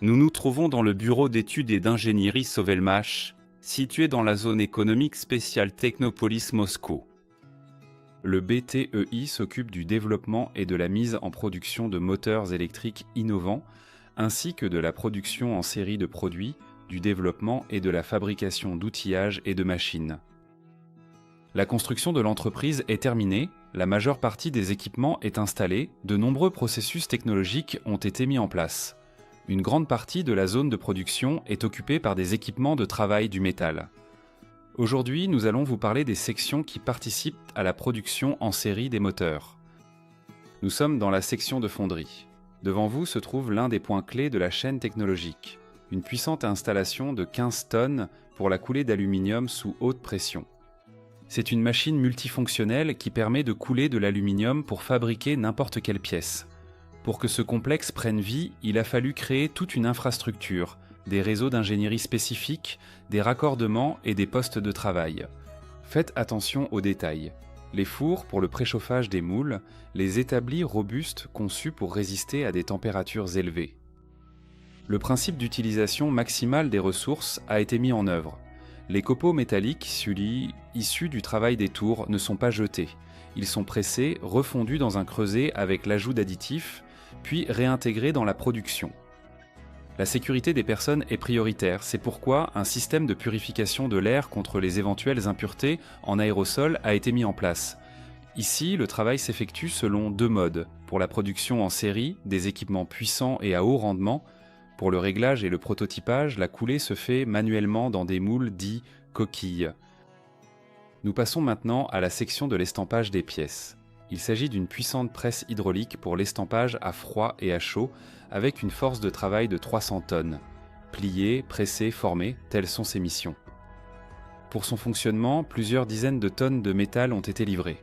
Nous nous trouvons dans le bureau d'études et d'ingénierie Sovelmash, situé dans la zone économique spéciale Technopolis Moscou. Le BTEI s'occupe du développement et de la mise en production de moteurs électriques innovants, ainsi que de la production en série de produits, du développement et de la fabrication d'outillages et de machines. La construction de l'entreprise est terminée, la majeure partie des équipements est installée, de nombreux processus technologiques ont été mis en place. Une grande partie de la zone de production est occupée par des équipements de travail du métal. Aujourd'hui, nous allons vous parler des sections qui participent à la production en série des moteurs. Nous sommes dans la section de fonderie. Devant vous se trouve l'un des points clés de la chaîne technologique, une puissante installation de 15 tonnes pour la coulée d'aluminium sous haute pression. C'est une machine multifonctionnelle qui permet de couler de l'aluminium pour fabriquer n'importe quelle pièce. Pour que ce complexe prenne vie, il a fallu créer toute une infrastructure, des réseaux d'ingénierie spécifiques, des raccordements et des postes de travail. Faites attention aux détails. Les fours pour le préchauffage des moules, les établis robustes conçus pour résister à des températures élevées. Le principe d'utilisation maximale des ressources a été mis en œuvre. Les copeaux métalliques issus du travail des tours ne sont pas jetés. Ils sont pressés, refondus dans un creuset avec l'ajout d'additifs, puis réintégrés dans la production. La sécurité des personnes est prioritaire, c'est pourquoi un système de purification de l'air contre les éventuelles impuretés en aérosol a été mis en place. Ici, le travail s'effectue selon deux modes. Pour la production en série, des équipements puissants et à haut rendement. Pour le réglage et le prototypage, la coulée se fait manuellement dans des moules dits coquilles. Nous passons maintenant à la section de l'estampage des pièces. Il s'agit d'une puissante presse hydraulique pour l'estampage à froid et à chaud, avec une force de travail de 300 tonnes. Plier, presser, former, telles sont ses missions. Pour son fonctionnement, plusieurs dizaines de tonnes de métal ont été livrées.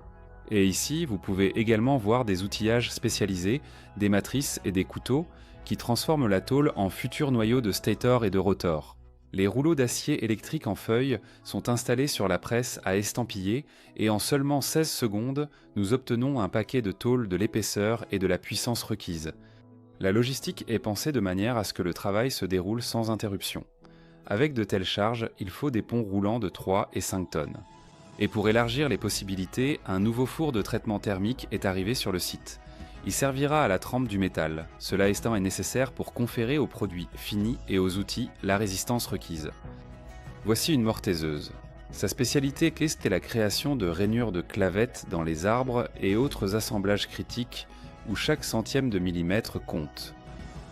Et ici, vous pouvez également voir des outillages spécialisés, des matrices et des couteaux, qui transforment la tôle en futurs noyaux de stator et de rotor. Les rouleaux d'acier électrique en feuilles sont installés sur la presse à estampiller et en seulement 16 secondes, nous obtenons un paquet de tôle de l'épaisseur et de la puissance requise. La logistique est pensée de manière à ce que le travail se déroule sans interruption. Avec de telles charges, il faut des ponts roulants de 3 et 5 tonnes. Et pour élargir les possibilités, un nouveau four de traitement thermique est arrivé sur le site. Il servira à la trempe du métal, cela étant nécessaire pour conférer aux produits finis et aux outils la résistance requise. Voici une mortaiseuse. Sa spécialité clé est la création de rainures de clavettes dans les arbres et autres assemblages critiques où chaque centième de millimètre compte.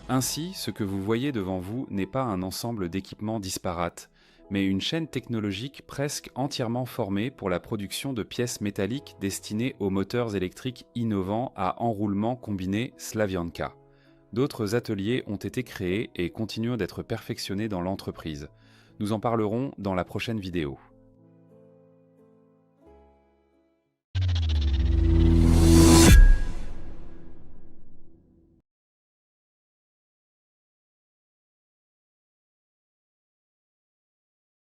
Ainsi, ce que vous voyez devant vous n'est pas un ensemble d'équipements disparates, mais une chaîne technologique presque entièrement formée pour la production de pièces métalliques destinées aux moteurs électriques innovants à enroulement combiné Slavyanka. D'autres ateliers ont été créés et continuent d'être perfectionnés dans l'entreprise. Nous en parlerons dans la prochaine vidéo.